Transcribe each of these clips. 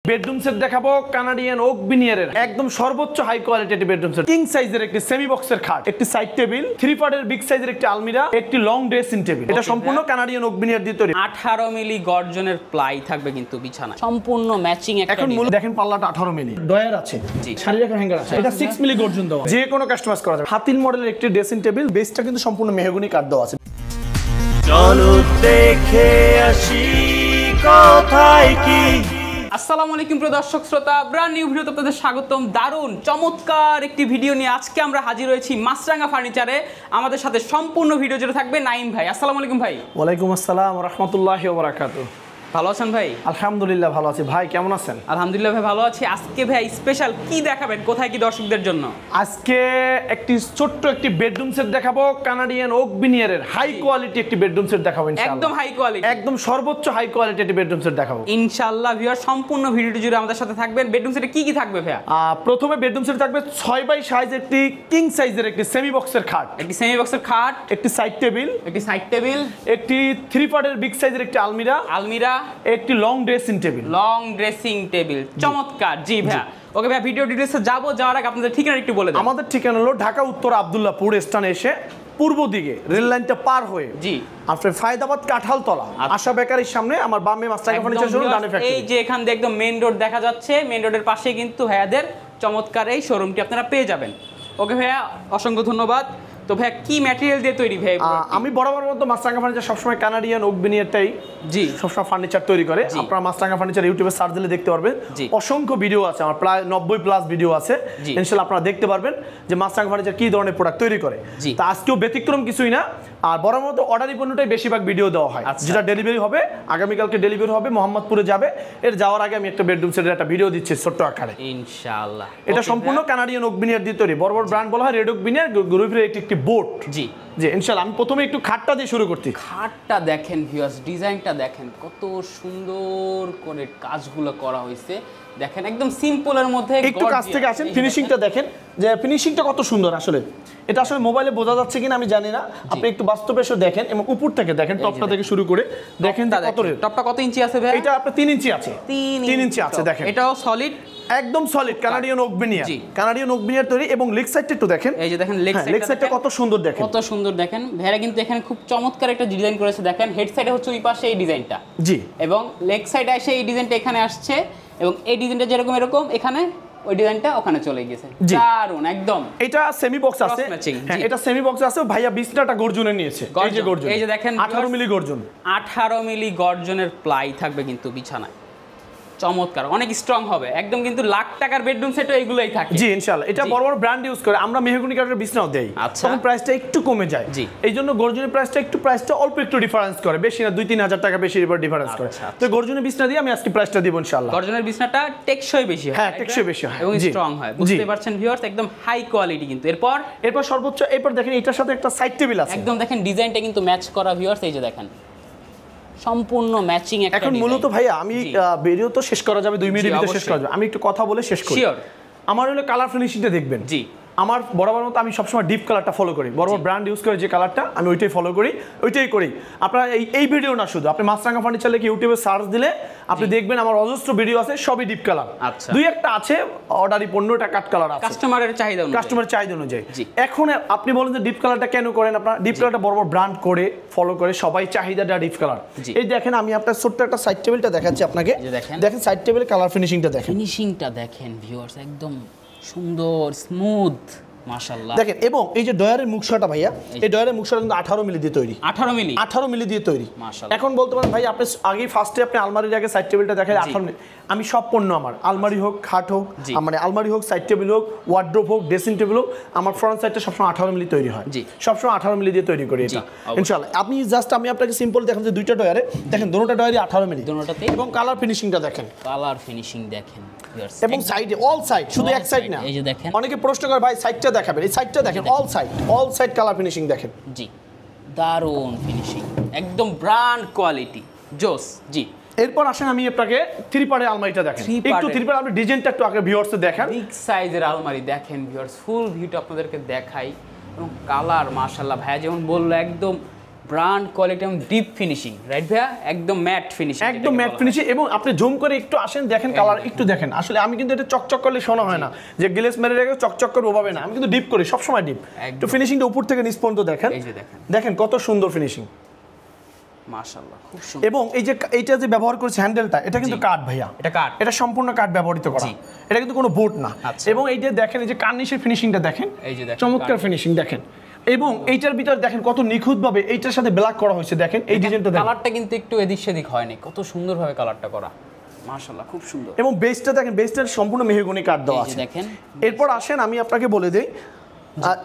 Bedroom set দেখাবো Canadian oak বিনিয়ারের একদম সর্বোচ্চ হাই কোয়ালিটির বেডরুম সেট। কিং সাইজের একটি সেমি বক্সের খাট, একটি সাইড টেবিল, 3 পার্টের বিগ সাইজের একটি আলমিরা, একটি লং ড্রেসিং টেবিল। এটা সম্পূর্ণ কানাডিয়ান ওক বিনিয়ার দিয়ে তৈরি। 18 মিলি গর্জনের প্লাই থাকবে কিন্তু বিছানা, সম্পূর্ণ ম্যাচিং একটা। এখন মূল দেখেন পাল্লাটা 18 মিলি, ডয়ার আছে, শাড়ি রাখার হ্যাঙ্গার আছে। এটা 6 মিলি গর্জন দেওয়া, যে কোনো কাস্টমাইজ করা যাবে। হাতিল মডেলের একটি ড্রেসিং টেবিল, বেসটা কিন্তু সম্পূর্ণ মেহগনি কাঠ দেওয়া আছে। চলো দেখে আসি কোথায় কি। আসসালামু আলাইকুম প্রিয় দর্শক শ্রোতা, ব্র্যান্ড নিউ ভিডিওতে আপনাদের স্বাগতম। দারুণ চমৎকার একটি ভিডিও নিয়ে আজকে আমরা হাজির হয়েছি মাছরাঙা ফার্নিচারে। আমাদের সাথে সম্পূর্ণ ভিডিও জুড়ে থাকবে নাইম ভাই। আসসালামু আলাইকুম ভাই। ওয়ালাইকুম আসসালাম ওয়া রাহমাতুল্লাহি ওয়া বারাকাতুহু। ভালো আছেন ভাই? আলহামদুলিল্লাহ ভালো আছি। ভাই কেমন আছেন? আলহামদুলিল্লাহ ভাই ভালো আছি। আজকে ভাই স্পেশাল কি দেখাবেন, কোথায় কি দর্শকদের জন্য? আজকে একটি ছোট্ট একটি বেডরুম সেট দেখাবো কানাডিয়ান ওক বিনিয়ারের হাই কোয়ালিটি একটি বেডরুম সেট দেখাবো ইনশাআল্লাহ। একদম হাই কোয়ালিটি, একদম সর্বোচ্চ হাই কোয়ালিটি একটি বেডরুম সেট দেখাবো ইনশাআল্লাহ। ভিউয়ার সম্পূর্ণ ভিডিওটি জুড়ে আমাদের সাথে থাকবেন। বেডরুম সেটে কি কি থাকবে ভাইয়া? প্রথমে বেডরুম সেট থাকবে 6 বাই সাইজ একটি কিং সাইজের একটি সেমি বক্সের খাট, একটি সেমি বক্সের খাট, একটি সাইড টেবিল, একটি 3 পার্টের বিগ সাইজের একটি আলমিরা, একটি লং ড্রেসিং টেবিল। চমৎকার। জি ভাইয়া, ওকে ভাই, ভিডিও ডিটেইলসে যাওয়ার আগে আপনাদের ঠিকানা একটু বলে দেন। আমাদের ঠিকানা হলো ঢাকা উত্তর আব্দুল্লাহপুর স্থানে এসে পূর্ব দিকে রেল লাইনটা পার হয়ে জি আপনার ফায়দাবাদ কাঁঠালতলা আশা বেকারির সামনে আমার বামে মাছরাঙা ফার্নিচার শোরুম, ডানে ফ্যাক্টরি। এই যে এখান দিয়ে একদম মেইন রোড দেখা যাচ্ছে, মেইন রোডের পাশে কিন্তু ভাইয়াদের চমৎকার এই শোরুমটি আপনারা পেয়ে যাবেন। ওকে ভাইয়া, অসংখ্য ধন্যবাদ। তো ভাইয়া কি ম্যাটেরিয়াল দিয়ে তৈরি ভাই? আমি বরাবর মতো মাছরাঙা ফার্নিচার সবসময় কানাডিয়ান ওক বিনিয়ারটাই জি সবসময় ফার্নিচার তৈরি করে। আপনারা মাছরাঙা ফার্নিচার ইউটিউবে সার্চ দিলে দেখতে পারবেন, অসংখ্য ভিডিও আছে আমার, প্রায় 90+ ভিডিও আছে। ইনশাআল্লাহ আপনারা দেখতে পারবেন যে মাছরাঙা ফার্নিচার কি ধরনের প্রোডাক্ট তৈরি করে। তা আজকেও ব্যতিক্রম কিছুই না। আর বরাবর মতো অর্ডারি পণ্যটাই বেশিরভাগ ভিডিও দেওয়া হয়, যেটা ডেলিভারি হবে আগামীকালকে ডেলিভারি হবে, মোহাম্মদপুরে যাবে। এর যাওয়ার আগে আমি একটা বেডরুম সেটের একটা ভিডিও দিচ্ছি ছোট্ট আকারে ইনশাআল্লাহ। এটা সম্পূর্ণ কানাডিয়ান ওক বিনিয়ার দিয়ে তৈরি। বড় বড় ব্র্যান্ড বলা হয় রেড ওক বিনিয়ার, গ্রুপের একটি বোট। জি জি ইনশাআল্লাহ। আমি প্রথমে একটু খাটটা দিয়ে শুরু করছি। খাটটা দেখেন ভিউয়ার্স, ডিজাইনটা দেখেন, কত সুন্দর করে কাজগুলো করা হয়েছে। দেখেন একদম সিম্পলের মধ্যে। একটু কাছ থেকে আসেন, ফিনিশিংটা দেখেন, যে ফিনিশিংটা কত সুন্দর। আসলে এটা আসলে মোবাইলে বোঝা যাচ্ছে কিনা আমি জানি না, আপনি একটু বাস্তবে এসে দেখেন এবং উপর থেকে দেখেন, টপটা থেকে শুরু করে দেখেন কত রেট। টপটা কত ইঞ্চি আছে ভাই? এটা আপনার 3 ইঞ্চি আছে। 3 ইঞ্চি আছে দেখেন। এটাও সলিড, একদম solid Canadian oak veneer. Canadian oak veneer তৈরি। এবং লেগ সাইডটা একটু দেখেন, এই যে দেখেন লেগ সাইডটা কত সুন্দর দেখেন, কত সুন্দর দেখেন। ভেড়া কিন্তু এখানে খুব চমৎকার একটা ডিজাইন করেছে। দেখেন হেড সাইডে হচ্ছে ওই পাশে এই ডিজাইনটা, জি, এবং লেগ সাইডে এসে এই ডিজাইনটা এখানে আসছে, এবং এই ডিজাইনটা যেরকম এরকম এখানে ওই ডিজাইনটা ওখানে চলে গেছে। দারুন একদম। এটা সেমি বক্স আছে, হ্যাঁ এটা সেমি বক্স আছে। ভাইয়া বিছনাটা গর্জনে নিয়েছে, এই যে গর্জন, এই যে দেখেন 18 মিলি গর্জন, 18 মিলি গর্জনের প্লাই থাকবে কিন্তু বিছানায়। চমৎকার, অনেক স্ট্রং হবে একদম। কিন্তু লাখ টাকার বেডরুম সেটও এগুলাই থাকে। জি ইনশাআল্লাহ। এটা বড় বড় ব্র্যান্ড ইউজ করে, আমরা মেহগনি কাঠের বিছনাও দেই, তখন প্রাইসটা একটু কমে যায়। এই জন্য গর্জনের প্রাইসটা অল্প একটু ডিফারেন্স করে, বেশি না, 2-3 হাজার টাকা বেশি ডিফারেন্স করে। তো গর্জনের বিছনা দিয়ে আমি আজকে প্রাইসটা দিব ইনশাআল্লাহ। গর্জনের বিছনাটা টেকসই বেশি হয়, হ্যাঁ টেকসই বেশি হয় এবং স্ট্রং হয়, বুঝতে পারছেন ভিউয়ার্স, একদম হাই কোয়ালিটি কিন্তু। এরপর সর্বোচ্চ, এরপর দেখেন এটার সাথে একটা সাইড টেবিল আছে, একদম দেখেন ডিজাইনটা কিন্তু ম্যাচ করা ভিউয়ার্স। এই যে দেখেন সম্পূর্ণ ম্যাচিং একটা। এখন মূলত ভাইয়া আমি ভিডিও তো শেষ করা যাবে 2 মিনিটের ভিতরে শেষ করা যাবে, আমি একটু কথা বলে শেষ করি। শিওর। আমার হলো কালার ফিনিশিংটা দেখবেন। জি, আমার বরাবর মতো আমি সবসময় ডিপ কালারটা ফলো করি, বড় বড় ব্র্যান্ড ইউজ করে যে কালারটা আমি ওইটাই ফলো করি, ওইটাই করি। আপনারা এই ভিডিও না, শুধু আপনি মাছরাঙা ফার্নিচার লিখে ইউটিউবে সার্চ দিলে আপনি দেখবেন আমার অজস্র ভিডিও আছে, সবই ডিপ কালার। আচ্ছা, 2-1টা আছে অর্ডারি পণ্যটা কাট কালার আছে, কাস্টমারের চাহিদা অনুযায়ী। এখন আপনি বলেন যে ডিপ কালারটা কেন করেন? আপনারা ডিপ কালারটা বড় বড় ব্র্যান্ড করে ফলো করে, সবাই চাহিদাটা ডিপ কালার। এই দেখেন আমি আপনার ছোট্ট একটা সাইড টেবিলটা দেখাচ্ছি আপনাকে, দেখেন সাইড টেবিলের কালার ফিনিশিংটা দেখেন, ভিউয়ার্স একদম সুন্দর স্মুথ মাশাআল্লাহ দেখেন। এবং এই যে ডয়ারের মুখশাটা ভাইয়া, এই ডয়ারের মুখশাটা কিন্তু 18 মিলি দিয়ে তৈরি। 18 মিলি দিয়ে তৈরি মাশাআল্লাহ। এখন বলতে পারেন ভাই আপনি আগে ফার্স্টে আপনি আলমারির আগে সাইড টেবিলটা দেখেন 18 মিলি। আমি সব পণ্য, আমার আলমারি হোক, খাট হোক, মানে আলমারি হোক, সাইড টেবিল হোক, ওয়ার্ড্রোব হোক, ড্রেসিং টেবিল হোক, আমার ফ্রন্ট সাইডটা সবসময় 18 মিলি তৈরি হয়, সবসময় 18 মিলি দিয়ে তৈরি করি এটা ইনশাআল্লাহ। আপনি জাস্ট আমি আপনাকে সিম্পল দেখেন যে দুইটা ডয়ারে দেখেন, দুটোটা ডয়ারে 18 মিলি দুটোটাতে, এবং কালার ফিনিশিংটা দেখেন, এবং সাইডে অল সাইড, শুধু এক সাইড না। এই যে দেখেন অনেকে প্রশ্ন করে ভাই সাইডটা দেখাবেন, এই সাইডটা দেখেন, অল সাইড কালার ফিনিশিং দেখেন। জি, দারুন ফিনিশিং, একদম ব্র্যান্ড কোয়ালিটি, জোস। জি, এরপর আসেন আমি আপনাকে 3 পার্টের আলমারিটা দেখেন, একটু 3 পার্ট আপনি ডিজাইনটা একটু আগে ভিউয়ার্সে দেখান। বিগ সাইজের আলমারি দেখেন ভিউয়ার্স, ফুল ভিউটা আপনাদেরকে দেখাই, এবং কালার মাশাআল্লাহ ভাইয়া যেমন বললো একদম ব্র্যান্ড কোয়ালিটি এবং ডিপ ফিনিশিং, রাইট ভাইয়া? একদম ম্যাট ফিনিশিং, একদম ম্যাট ফিনিশিং। এবং আপনি জুম করে একটু আসেন, দেখেন কালার একটু দেখেন। আসলে আমি কিন্তু এটা চকচক করলে শোনা হয় না যে গ্লেস মেরে রেখে চকচক করে ওভাবে না, আমি কিন্তু ডিপ করি সব সময় ডিপ। একটু ফিনিশিংটা উপর থেকে নিচ পর্যন্ত দেখেন, এই যে দেখেন, দেখেন কত সুন্দর ফিনিশিং, মাশাআল্লাহ খুব সুন্দর। এবং এই যে এইটা যে ব্যবহার করেছে হ্যান্ডেলটা, এটা কিন্তু কাঠ ভাইয়া, এটা কাঠ, এটা সম্পূর্ণ কাঠ ব্যবহৃত করা, এটা কিন্তু কোনো বোর্ড না। এবং এই যে দেখেন এই যে কার্নিশের ফিনিশিংটা দেখেন, এই যে দেখেন চমৎকার ফিনিশিং দেখেন। এবং এইটার ভিতর দেখেন কত নিখুঁতভাবে এইটার সাথে ব্ল্যাক করা হয়েছে, দেখেন এই ডিজাইনটা দেখেন, কালারটা কিন্তু একটু এদিক সেদিক হয়নি, কত সুন্দরভাবে কালারটা করা, মাশাআল্লাহ খুব সুন্দর। এবং বেসটা দেখেন, বেসটার সম্পূর্ণ মেহগনি কাঠ দেওয়া আছে দেখেন। এরপর আসেন আমি আপনাকে বলে দেই,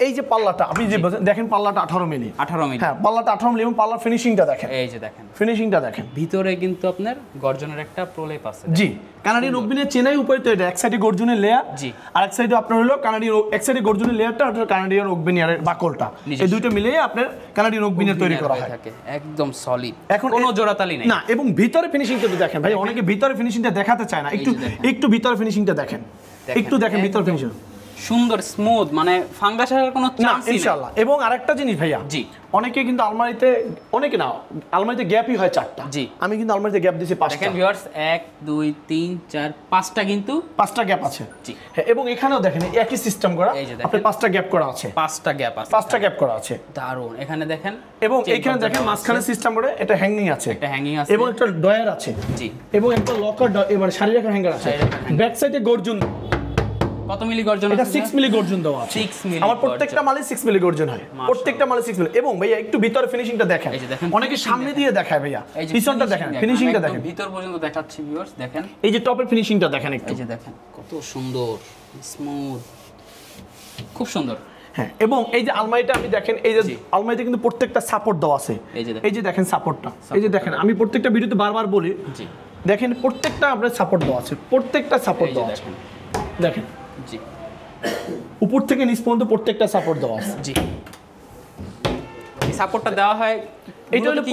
এই যে পাল্লাটা আপনি যে দেখেন, পাল্লাটা 18 মিলি, 18 মিলি, হ্যাঁ পাল্লাটা 18 মিলি। এবং পাল্লার ফিনিশিংটা দেখেন, এই যে দেখেন ফিনিশিংটা দেখেন, ভিতরে কিন্তু আপনার গর্জনের একটা প্রলেপ আছে। জি, কানাডিয়ান ওকবিনের চেনাই উপায় তো এটা, এক সাইডে গর্জনের লেয়ার, জি, আর এক সাইডে আপনার হলো কানাডিয়ান, এক সাইডে গর্জনের লেয়ারটা আর কানাডিয়ান ওকবিনিয়ারের বাকলটা, এই দুইটা মিলিয়ে আপনার কানাডিয়ান ওকবিনিয়ার তৈরি করা হয়, একদম সলিড, এখন কোনো জোড়াতালি নেই না। এবং ভিতরে ফিনিশিংটা তো দেখেন ভাই, অনেকে ভিতরে ফিনিশিংটা দেখাতে চায় না, একটু ভিতরে ফিনিশিংটা দেখেন, একটু দেখেন ভিতরে ফিনিশিং সুন্দর স্মুথ, মানে ফাঙ্গাস আসার কোনো চান্স নেই ইনশাআল্লাহ। এবং আরেকটা জিনিস ভাইয়া, জি, অনেকে কিন্তু আলমারিতে, অনেকে না, আলমারিতে গ্যাপই হয় 4টা, জি, আমি কিন্তু আলমারিতে গ্যাপ দিয়েছি 5টা। দেখেন ভিউয়ার্স 1 2 3 4 5টা কিন্তু 5টা গ্যাপ আছে, জি হ্যাঁ। এবং এখানেও দেখেন একই সিস্টেম করা, আপনি 5টা গ্যাপ করা আছে, 5টা গ্যাপ আছে, 5টা গ্যাপ করা আছে, দারুন। এখানে দেখেন, এবং এখানে দেখেন মাঝখানে সিস্টেম করে এটা হ্যাঙ্গিং আছে, একটা হ্যাঙ্গিং আছে, এবং একটা ডয়ার আছে, জি, এবং একটা লকার, এবার শাড়ি রাখার হ্যাঙ্গার আছে, ব্যাক সাইডে গর্জন, কত মিলি গর্জন? এটা 6 মিলি গর্জন দেওয়া আছে, 6 মিলি। আমার প্রত্যেকটা মালে 6 মিলি গর্জন হয়, প্রত্যেকটা মালে 6 মিলি। এবং ভাইয়া একটু ভিতরে ফিনিশিংটা দেখেন, অনেকে সামনে দিয়ে দেখায় ভাইয়া, পিছনটা দেখেন, ফিনিশিংটা দেখেন, ভিতর পর্যন্ত দেখাচ্ছি ভিউয়ার্স, দেখেন এই যে টপের ফিনিশিংটা দেখেন একটু, এই যে দেখেন কত সুন্দর স্মুথ, খুব সুন্দর। হ্যাঁ, এবং এই যে আলমারিটা আমি দেখেন, এই যে আলমারিতে কিন্তু প্রত্যেকটা সাপোর্ট দেওয়া আছে, এই যে দেখেন সাপোর্টটা, এই যে দেখেন আমি প্রত্যেকটা ভিডিওতে বারবার বলি, জি দেখেন প্রত্যেকটা আপনার সাপোর্ট দেওয়া আছে, প্রত্যেকটা সাপোর্ট দেওয়া আছে, দেখেন জি, উপর থেকে নিচ পর্যন্ত প্রত্যেকটা সাপোর্ট দেওয়া আছে, জি। এই সাপোর্টটা দেওয়া হয়, এটা হলো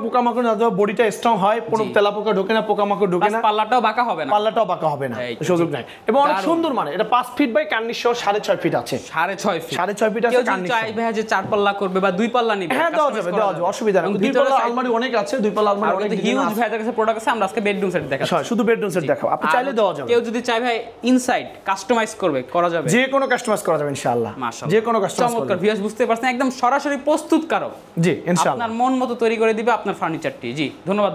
পোকামাকড় না দেওয়া, বডিটা স্ট্রং হয়, কোনো তেলাপোকা ঢোকে না, পোকামাকড় ঢোকে না, পাল্লাটাও বাঁকা হবে না, পাল্লাটাও বাঁকা হবে না, সুযোগ নাই। এবং অনেক সুন্দর, মানে এটা 5 ফিট বাই কার্নিশ সহ 6.5 ফিট আছে, 6.5 ফিট আছে কার্নিশ। চাই ভাই যে 4 পাল্লা করবে বা 2 পাল্লা নিবে, হ্যাঁ দেওয়া যাবে, অসুবিধা নেই। 2 পাল্লা আলমারি অনেক আছে, 2 পাল্লা আলমারি অনেক হিউজ ভাইদের কাছে প্রোডাক্ট আছে। আমরা আজকে বেডরুম সেট দেখাচ্ছি, শুধু বেডরুম সেট দেখাও, আপনি চাইলে দেওয়া যাবে। কেউ যদি চায় ভাই ইনসাইড কাস্টমাইজ করবে, করা যাবে, যে কোনো কাস্টমাইজ করা যাবে ইনশাআল্লাহ, যে কোনো কাস্টমাইজ চমৎকার। ভিউয়ার্স বুঝতে পারছেন, একদম সরাসরি প্রস্তুতকারক, জি ইনশাআল্লাহ, আপনার মন মতো তৈরি করে দিবে আপনার ফার্নিচারটি। জি ধন্যবাদ।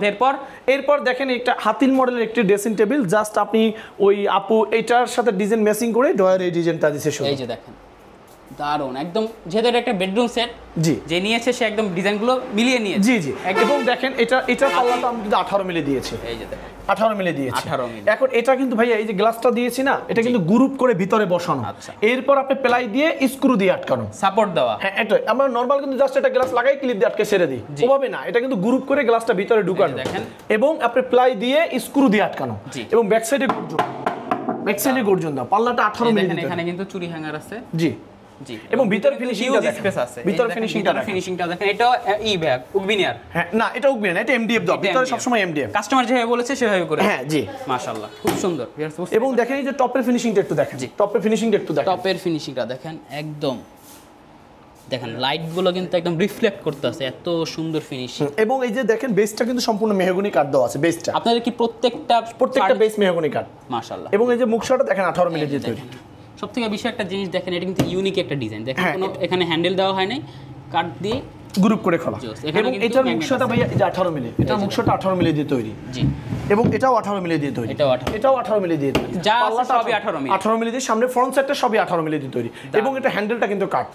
এরপর দেখেন একটা হাতিল মডেলের একটি ড্রেসিং টেবিল, জাস্ট আপনি ওই আপু এটার সাথে ডিজাইন ম্যাচিং করে ডয়ার এই ডিজাইনটা দিয়েছে, এই যে দেখেন দারুন, একদম যেহেতু এটা একটা বেডরুম সেট, জি যে নিয়েছে সে একদম ডিজাইনগুলো মিলিয়ে নিয়েছে, জি জি। এবং দেখেন এটা পাল্লাটা আমি কিন্তু 18 মিলি দিয়েছি, এই যে দেখেন 18 মিলি দিয়েছি, 18 মিলি। এখন এটা কিন্তু ভাইয়া এই যে গ্লাসটা দিয়েছি না, এটা কিন্তু গ্রুপ করে ভিতরে বসানো, এরপর আপনি প্লাই দিয়ে স্ক্রু দিয়ে আটকানো, সাপোর্ট দেওয়া। হ্যাঁ, এটা আমরা নরমাল কিন্তু জাস্ট এটা গ্লাস লাগাই ক্লিপ দিয়ে আটকে ছেড়ে দিই, ওভাবে না, এটা কিন্তু গ্রুপ করে গ্লাসটা ভিতরে ঢুকানো, এবং আপনি প্লাই দিয়ে স্ক্রু দিয়ে আটকানো, এবং ব্যাক সাইডে গর্জন দাও, পাল্লাটা 18 মিলি। এখানে কিন্তু চুরি হ্যাঙ্গার আছে, জি জি। এবং ভিতর ফিনিশিংটা দেখেন, স্পেস আছে, ভিতর ফিনিশিংটা দেখেন। এটা ই ব্যাগ উগবিনিয়ার, হ্যাঁ না এটা উগবিনিয়ার, এটা এমডিএফ দাও, ভিতরে সব সময় এমডিএফ, কাস্টমার যেভাবে বলেছে সেভাবে করে, হ্যাঁ জি মাশাআল্লাহ খুব সুন্দর। এবং দেখেন এই যে টপের ফিনিশিংটা একটু দেখেন, টপের ফিনিশিংটা একটু দেখেন, টপের ফিনিশিংটা দেখেন, একদম দেখেন লাইটগুলো কিন্তু একদম রিফ্লেক্ট করতেছে, এত সুন্দর ফিনিশিং। এবং এই যে দেখেন বেসটা কিন্তু সম্পূর্ণ মেহগনি কাঠ দেওয়া আছে, বেসটা আপনাদের কি প্রত্যেকটা বেস মেহগনি কাঠ, মাশাআল্লাহ। এবং এই যে মুখশাটা দেখেন 18 মিলি দিয়ে তৈরি। সবথেকে বেশি একটা জিনিস দেখেন, এটা কিন্তু ইউনিক একটা ডিজাইন, দেখেন কোনো এখানে হ্যান্ডেল দেওয়া হয় নাই, কাট দিয়ে গ্রুপ করে খোলা। এবং এটার মুখশাটা ভাইয়া এই যে 18 মিলি, এটার মুখশাটা 18 মিলি দিয়ে তৈরি, জি। এবং এটাও 18 মিলি দিয়ে তৈরি, এটাও 18 মিলি দিয়ে তৈরি, যা আছে সবই 18 মিলি দিয়ে, সামনে ফ্রন্ট সাইডটা সবই 18 মিলি দিয়ে তৈরি। এবং এটা হ্যান্ডেলটা কিন্তু কাট,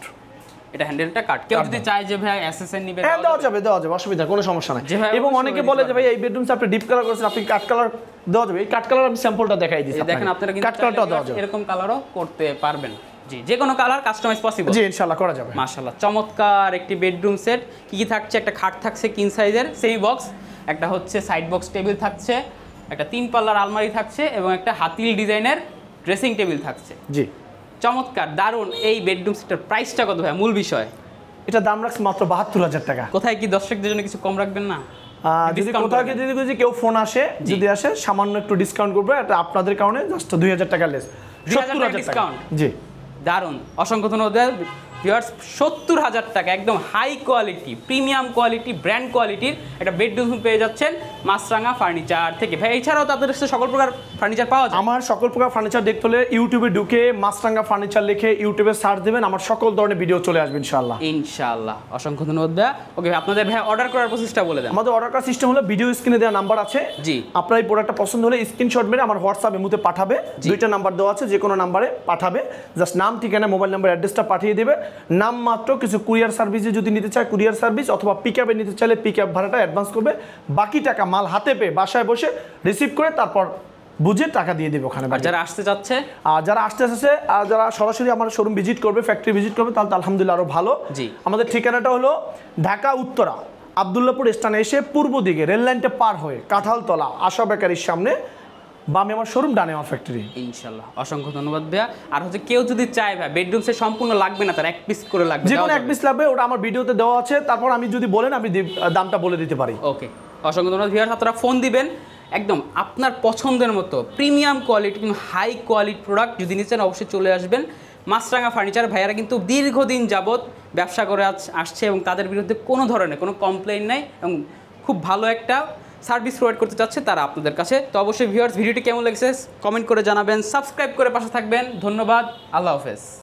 এটা হ্যান্ডেলটা কাট, কেউ যদি চায় যে ভাই এসএসএন নিবে, হ্যাঁ দেওয়া যাবে, অসুবিধা কোনো সমস্যা নাই। এবং অনেকে বলে যে ভাই এই বেডরুমটা আপনি ডিপ কালার করেছেন, আপনি কাট কালার দেওয়া যাবে, এই কাট কালার আমি স্যাম্পলটা দেখাই দিচ্ছি, দেখেন আপনারা কিন্তু কাট কালারটা দেওয়া যাবে, এরকম কালারও করতে পারবেন, জি যে কোনো কালার কাস্টমাইজ পসিবল, জি ইনশাআল্লাহ করা যাবে। মাশাআল্লাহ চমৎকার একটি বেডরুম সেট। কি কি থাকছে? একটা খাট থাকছে কিং সাইজের সেমি বক্স, একটা হচ্ছে সাইড বক্স টেবিল থাকছে, একটা 3 পাল্লার আলমারি থাকছে, এবং একটা হাতিল ডিজাইনের ড্রেসিং টেবিল থাকছে, জি চমৎকার দারুন। এই বেডরুম সেটের প্রাইসটা কত ভাই? মূল বিষয়, এটা দাম রাখছে মাত্র 72,000 টাকা। কোথায় কি দর্শকদের জন্য কিছু কম রাখবেন না? যদি কোথাও যদি কেউ ফোন আসে, যদি আসে সামান্য একটু ডিসকাউন্ট করবে, এটা আপনাদের কারণে জাস্ট 2,000 টাকা লেস, 70,000 ডিসকাউন্ট, জি দারুন। অসংখ্য ধন্যবাদ। ভিউয়ার্স 70,000 টাকা একদম high quality premium quality brand কোয়ালিটির একটা বেডরুম পেয়ে যাচ্ছেন মাছরাঙা ফার্নিচার থেকে। ভাই এছাড়াও তাদের কাছে সকল প্রকার ফার্নিচার পাওয়া যায়? আমার সকল প্রকার ফার্নিচার দেখতে হলে ইউটিউবে ঢুকে মাছরাঙা ফার্নিচার লিখে ইউটিউবে সার্চ দেবেন, আমার সকল ধরনের ভিডিও চলে আসবে ইনশাআল্লাহ। ইনশাআল্লাহ, অসংখ্য ধন্যবাদ ভাইয়া। ওকে, আপনাদের ভাই অর্ডার করার প্রসেসটা বলে দেন। আমাদের অর্ডার করার সিস্টেম হলো ভিডিও স্ক্রিনে দেওয়া নাম্বার আছে, জি, আপনার এই প্রোডাক্টটা পছন্দ হলে স্ক্রিনশট মেরে আমার হোয়াটসঅ্যাপ এমুতে পাঠাবে, দুইটা নাম্বার দেওয়া আছে, যে কোনো নাম্বারে পাঠাবে, জাস্ট নাম ঠিকানা মোবাইল নাম্বার অ্যাড্রেসটা পাঠিয়ে দেবে। নাম মাত্র, কিছু কুরিয়ার সার্ভিসে যদি নিতে চায় কুরিয়ার সার্ভিস, অথবা পিকআপে নিতে চাইলে পিকআপ ভাড়াটা অ্যাডভান্স করবে, বাকি টাকা মাল হাতে পেয়ে বাসায় বসে রিসিভ করে তারপর বুঝে টাকা দিয়ে দেবে ওখানে। আর যারা আসতে চাচ্ছে, আর যারা আসতে আসছে আর যারা সরাসরি আমার শোরুম ভিজিট করবে, ফ্যাক্টরি ভিজিট করবে, তাহলে তো আলহামদুলিল্লাহ আরও ভালো। জি, আমাদের ঠিকানাটা হলো ঢাকা উত্তরা আব্দুল্লাহপুর স্থানে এসে পূর্ব দিকে রেল লাইনটা পার হয়ে কাঁঠালতলা আশা বেকারির সামনে, বামে আমার শোরুম, ডানে আমার ফ্যাক্টরি। ইনশাআল্লাহ, অসংখ্য ধন্যবাদ ভাইয়া। আর হচ্ছে কেউ যদি চায় ভাই বেডরুম সেট সম্পূর্ণ লাগবে না, তার এক পিস করে লাগবে, যে কোনো এক পিস লাগবে, ওটা আমার ভিডিওতে দেওয়া আছে, তারপর আমি যদি বলেন আমি দামটা বলে দিতে পারি। ওকে, অসংখ্য ধন্যবাদ ভিউয়ার্স। আপনারা ফোন দিবেন, একদম আপনার পছন্দের মতো premium quality high quality product যদি নিচ্ছেন অবশ্যই চলে আসবেন মাছরাঙা ফার্নিচার। ভাইয়ারা কিন্তু দীর্ঘদিন যাবৎ ব্যবসা করে আসছে এবং তাদের বিরুদ্ধে কোনো ধরনের কোনো কমপ্লেইন নাই এবং খুব ভালো একটা সার্ভিস প্রোভাইড করতে চাচ্ছে তারা আপনাদের কাছে। তো অবশ্যই ভিউয়ার্স ভিডিওটি কেমন লেগেছে কমেন্ট করে জানাবেন, সাবস্ক্রাইব করে পাশে থাকবেন। ধন্যবাদ, আল্লাহ হাফেজ।